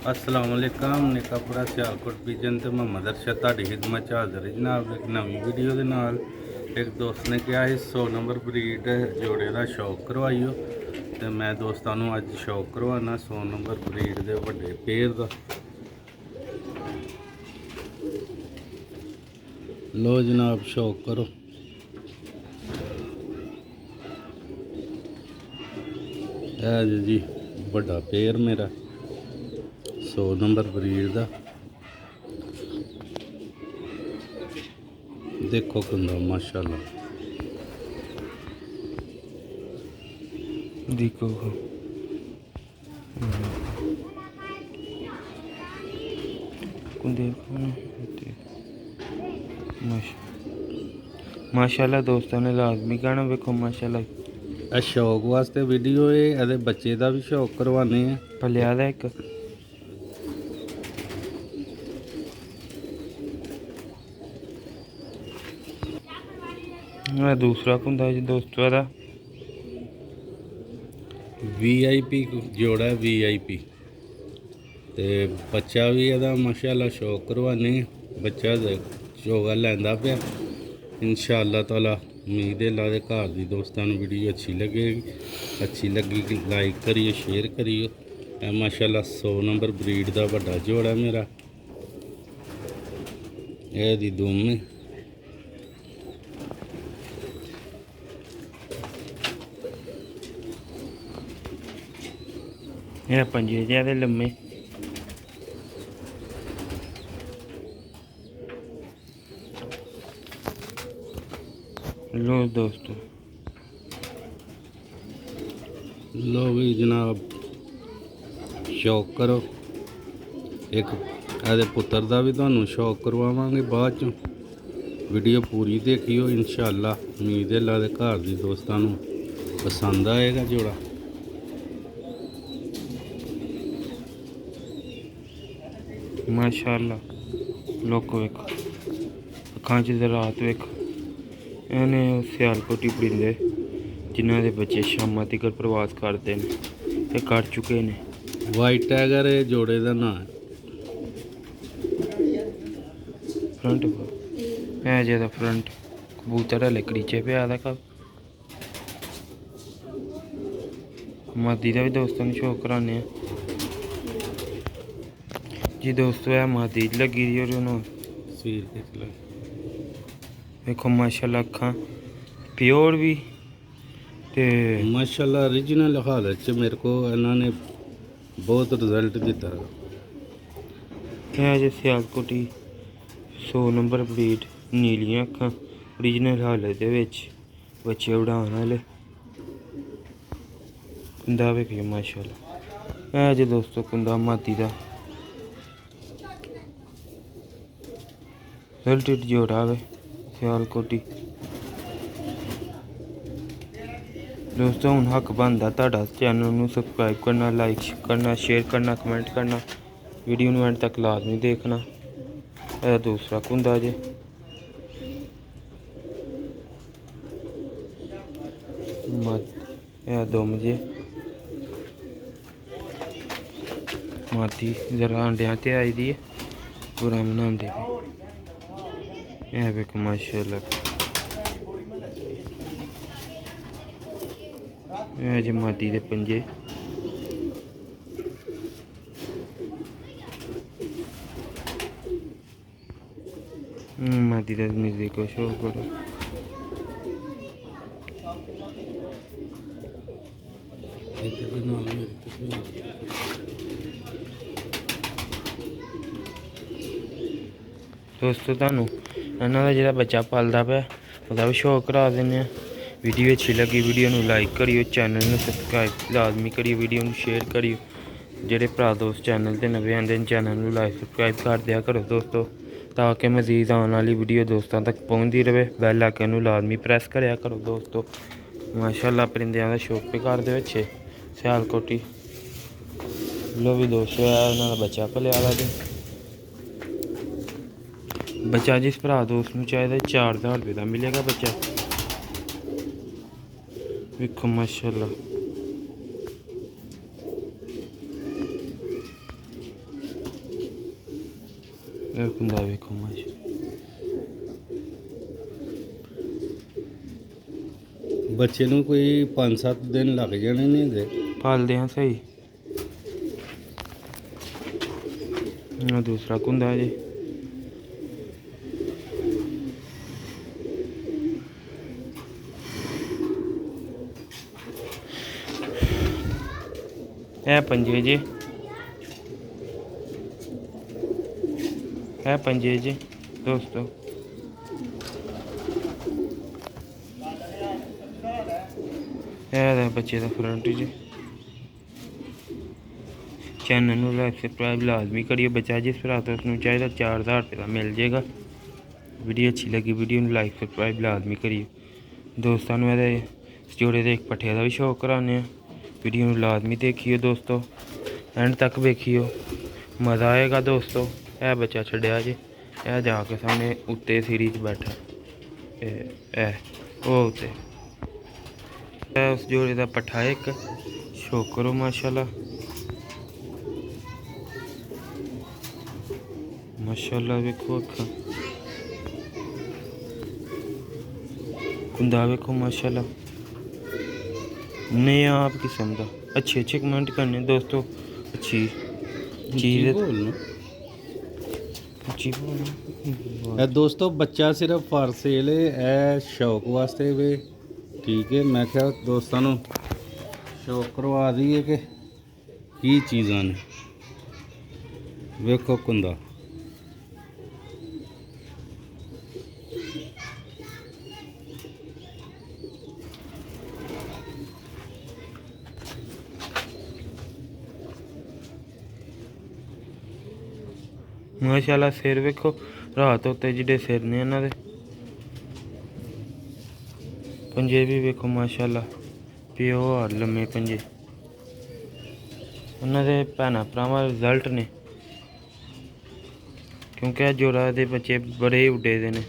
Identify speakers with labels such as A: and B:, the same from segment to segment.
A: अस्सलाम वालेकुम निकापुरा सियालकोट विजन ਤੇ ਮੁਹੰਮਦ ਅਰਸ਼ਦ ਤੁਹਾਡੀ ਖਿਦਮਤ 'ਚ ਹਾਜ਼ਰ ਹੈ ਜਨਾਬ ਇੱਕ ਨਵੀਂ ਵੀਡੀਓ ਦੇ ਨਾਲ। ਇੱਕ ਦੋਸਤ ਨੇ ਕਿਹਾ ਸੀ 100 ਨੰਬਰ ਬਰੀਡ ਜੋੜੇ ਦਾ ਸ਼ੌਕ ਕਰਵਾਈਓ ਤੇ ਮੈਂ ਦੋਸਤਾਂ ਨੂੰ ਅੱਜ ਸ਼ੌਕ ਕਰਵਾਉਣਾ 100 ਨੰਬਰ ਬਰੀਡ ਦੇ ਵੱਡੇ ਪੇਰ ਦਾ। ਲੋ ਜਨਾਬ ਸ਼ੌਕ ਕਰੋ। ਇਹ ਜੀ ਵੱਡਾ ਪੇਰ ਮੇਰਾ 100 ਨੰਬਰ ਬਰੀਡ ਦਾ। देखो कुंदा माशाल्लाह
B: देखो माशाल्लाह दोस्तों ने लाजमी कहना वेखो माशाल्लाह।
A: शौक वास्ते वीडियो है बच्चे का भी शौक करवाने
B: पलिया दा एक दूसरा कुंदा जी दोस्तों का
A: VIP जोड़ा VIP ते बच्चा भी एदा माशाल्लाह शौक करवाने बच्चा चोगा लैंदा पे इंशाअल्लाह ताला। उम्मीद है लादे घर दी दोस्तों वीडियो अच्छी लगी लाइक करिए शेयर करिए। माशाल्लाह 100 नंबर ब्रीड का बड़ा जोड़ा मेरा ये दी दुम
B: ये पंजे ज्यादा लम्मे लो दोस्तों
A: लो भी जनाब शौक करो। एक आदे पुत्र का भी तुहानू शौक करवावांगे बाद चों। वीडियो पूरी देखियो इंशाअल्लाह। उम्मीद है लादे घर दी दोस्तां नू पसंद आएगा जोड़ा।
B: माशाल्लाह लोग वेख अखां च रात वेख इन्हें सियालकोटी परिंदे जिन्हों के बच्चे शामा तक प्रवास करते हैं ये कर चुके हैं।
A: वाइट टाइगर जोड़े का नाम है।
B: फ्रंट है ज्यादा फ्रंट कबूतर हले करीचे पे आदा कब मादी का भी दोस्तों ने शौक कराने जी दोस्तों है मादी लगी दी और देखो माशाल्लाह अखां प्योर भी ते
A: माशाल्लाह ओरिजिनल हालत च मेरे को इन्होंने बहुत रिजल्ट दिता
B: है। जे सियालकोटी 100 नंबर ब्रीड नीलियां अखां ओरिजिनल हालत दे विच बच्चे उड़ान वाले कुंदा वेखियो माशाल्लाह। है जे दोस्तों कुंदा मादी दा रिजल्ट जोड़ा वे सियालकोटी दोस्तों। हुण हक बनदा तुहाडा चैनल नूं सबसक्राइब करना लाइक करना शेयर करना कमेंट करना वीडियो नूं एंड तक लाजमी देखना। यह दूसरा कुंदा जे यह दुम जे मादी जरा अंडियां ते आई दी है पूरा बनांदे पे वेख माशाल्लाह। जी मादी दे पंजे मादी का म्यूजिक को शो करो। दोस्तों तुहानू इन्हां दा जिहड़ा बच्चा पलदा पिया ओहदा भी शौक करा दिन्ने। वीडियो अच्छी लगी वीडियो नू लाइक करियो चैनल नू सबसक्राइब लाजमी करियो वीडियो नू शेयर करियो। जेडे भरा दोस्त चैनल ते नवे आंदे न चैनल नू लाइक सबसक्राइब कर दिया करो दोस्तों ताकि मजीद आने वाली वीडियो दोस्तों तक पहुँचती रहे। बैल आइकन नू लाजमी प्रेस करिया करो दोस्तों। माशाल्लाह परिंदियां दा शौक भी घर दे विच सियालकोटी लो भी दोस्तों है उन्हां दा बच्चा पलिया दा बच्चा जिस भरा दोस्त नू चाहिए 4000 रुपये का मिलेगा बच्चा। वेखो माशाल्लाह ਇਹ ਕੁੰਦਾ ਵੇਖੋ ਮਾਸ਼ਾ
A: ਬੱਚੇ ਨੂੰ ਕੋਈ 5-7 ਦਿਨ ਲੱਗ ਜਾਣੇ ਨੇ ਇਹਦੇ।
B: ਪਾਲਦੇ ਹਾਂ ਸਹੀ। ਆਹ ਦੂਸਰਾ ਕੁੰਦਾ ਜੀ ਇਹ ਪੰਜੇ ਜੀ ਇਹ ਪੰਜੇ ਜੀ ਦੋਸਤੋ। ਇਹ ਦਾ ਬੱਚੇ ਦਾ ਫਰੰਟ ਜੀ। ਚੈਨਲ ਨੂੰ ਲਾਈਕ ਸਬਸਕ੍ਰਾइब ਲਾਜ਼ਮੀ ਕਰਿਓ। ਬੱਚਾ ਜਿਸ ਭਰਾ ਤੋਂ ਉਸਨੂੰ ਚਾਹੀਦਾ 4000 ਰੁਪਏ ਦਾ ਮਿਲ ਜਾਏਗਾ। ਵੀਡੀਓ ਅੱਛੀ ਲੱਗੀ ਵੀਡੀਓ ਨੂੰ ਲਾਈਕ ਸਬਸਕ੍ਰਾइब ਲਾਜ਼ਮੀ ਕਰਿਓ। ਦੋਸਤਾਂ ਨੂੰ ਇਹਦੇ ਜੋੜੇ ਦੇ ਇੱਕ ਪੱਠੇ ਦਾ ਵੀ ਸ਼ੌਕ ਕਰਾਉਂਦੇ ਹਾਂ। ਵੀਡੀਓ ਨੂੰ ਲਾਜ਼ਮੀ ਦੇਖਿਓ ਦੋਸਤੋ, ਐਂਡ ਤੱਕ ਵੇਖਿਓ, ਮਜ਼ਾ ਆਏਗਾ ਦੋਸਤੋ। ਇਹ ਬੱਚਾ ਛੱਡਿਆ ਜੀ, ਇਹ ਜਾ ਕੇ ਸਾਹਮਣੇ ਉੱਤੇ ਸੀਰੀ 'ਚ ਬੈਠਾ, ਇਹ ਉਹ ਉੱਤੇ ਉਸ ਜੋੜੇ ਦਾ ਪੱਠਾ ਇੱਕ ਸ਼ੌਕ ਕਰੋ ਮਾਸ਼ਾਅੱਲਾ ਮਾਸ਼ਾਅੱਲਾ। ਵੇਖੋ ਅੱਖਾਂ ਕੁੰਦਾ ਵੇਖੋ ਮਾਸ਼ਾਅੱਲਾ। नहीं आप किस्म का अच्छे कमेंट करने दोस्तों। अच्छी चीज़
A: ਇਹ ਦੋਸਤੋ ਬੱਚਾ ਸਿਰਫ ਫਾਰ ਸੇਲ ਹੈ, ਇਹ ਸ਼ੌਕ ਵਾਸਤੇ ਵੇ। ਠੀਕ ਹੈ, ਮੈਂ ਕਿਹਾ ਦੋਸਤਾਂ ਨੂੰ ਸ਼ੌਕ ਕਰਵਾ ਦਈਏ ਕਿ ਕੀ ਚੀਜ਼ਾਂ ਨੇ। ਵੇਖੋ ਕੁੰਦਾ
B: माशाल्लाह। सिर वेखो रात उत्ते जिहड़े सिर ने इन्हां दे। पंजे भी वेखो माशाल्लाह प्योर लम्मे पंजे। उन्हां दे भैणां भरावां रिजल्ट ने, क्योंकि जोड़ा दे बच्चे बड़े उड्डे दे ने,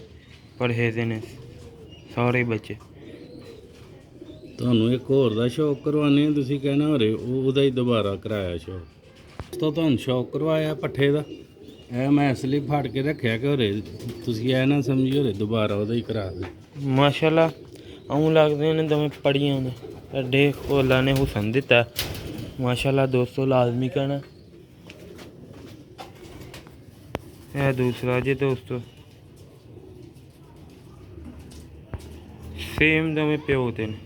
B: पढ़े दे ने सारे बच्चे।
A: ਤੁਹਾਨੂੰ ਇੱਕ ਹੋਰ ਦਾ ਸ਼ੌਕ ਕਰਵਾਉਣੇ ਤੁਸੀਂ ਕਹਿਣਾ ਹੋਰੇ ਉਹਦਾ ਹੀ ਦੁਬਾਰਾ ਕਰਾਇਆ ਸ਼ੌਕ। ਤਾਂ ਤੁਹਾਨੂੰ ਸ਼ੌਕ ਕਰਵਾਇਆ ਪੱਠੇ ਦਾ, ਇਹ ਮੈਂ ਇਸ ਲਈ ਫੜ ਕੇ ਰੱਖਿਆ ਕਿ ਹੋਰੇ ਤੁਸੀਂ ਇਹ ਨਾ ਸਮਝੀ ਹੋਰੇ ਦੁਬਾਰਾ ਉਹਦਾ ਹੀ ਕਰਾ ਦੇ।
B: माशाल्लाह आऊँ लगदे ने दोवें पढ़ियां ने, एडे अल्लाह ने हुसन दिता माशाल्लाह दोस्तों। लाजमी कहना यह दूसरा जी दोस्तों, सेम दोवें प्यो दे ने।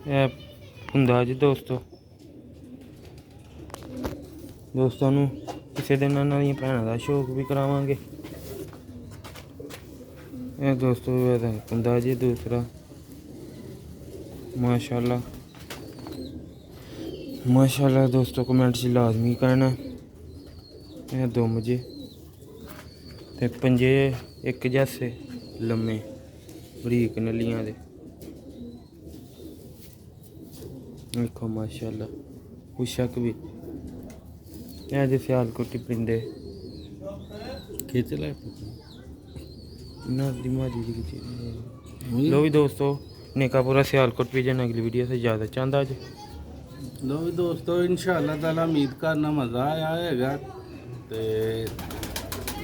B: यह हुंदा जी दोस्तों। दोस्तों नूं किसी दिन इन्हां दी भैणां दा शौक भी करावांगे। ਇਹ ਦੋਸਤੋ ਇਹਦਾ ਕੁੰਦਾ ਜੀ ਦੂਸਰਾ ਮਾਸ਼ਾਅੱਲਾ ਮਾਸ਼ਾਅੱਲਾ। ਦੋਸਤੋ ਕਮੈਂਟ 'ਚ ਲਾਜ਼ਮੀ ਕਰਨਾ। ਇਹ ਦੁੰਮ ਜੀ ਤੇ ਪੰਜੇ ਇੱਕ ਜੈਸੇ ਲੰਮੇ ਬਰੀਕ ਨਲੀਆਂ ਦੇ। ਵੇਖੋ ਮਾਸ਼ਾਅੱਲਾ ਪੁਸ਼ਕ ਵੀ ਇਹ ਜੇ ਸਿਆਲਕੋਟੀ ਪਿੰਡੇ
A: ਖਿੱਚ ਲੈ
B: ना दिमागी लो भी दोस्तों। नेका पूरा सियालकोट भी जन अगली वीडियो से ज़्यादा चाहता जी।
A: लो भी दोस्तों इंशाअल्लाह ताला उम्मीद करना मज़ा आया हैगा ते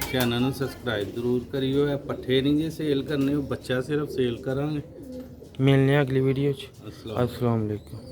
A: चैनल ਨੂੰ सब्सक्राइब जरूर करियो। ਇਹ ਪੱਠੇ नहीं जे सेल करने, बच्चा सिर्फ सेल करांगे।
B: मिलने अगली वीडियो।
A: अस्सलाम
B: अस्सलाम वालेकुम।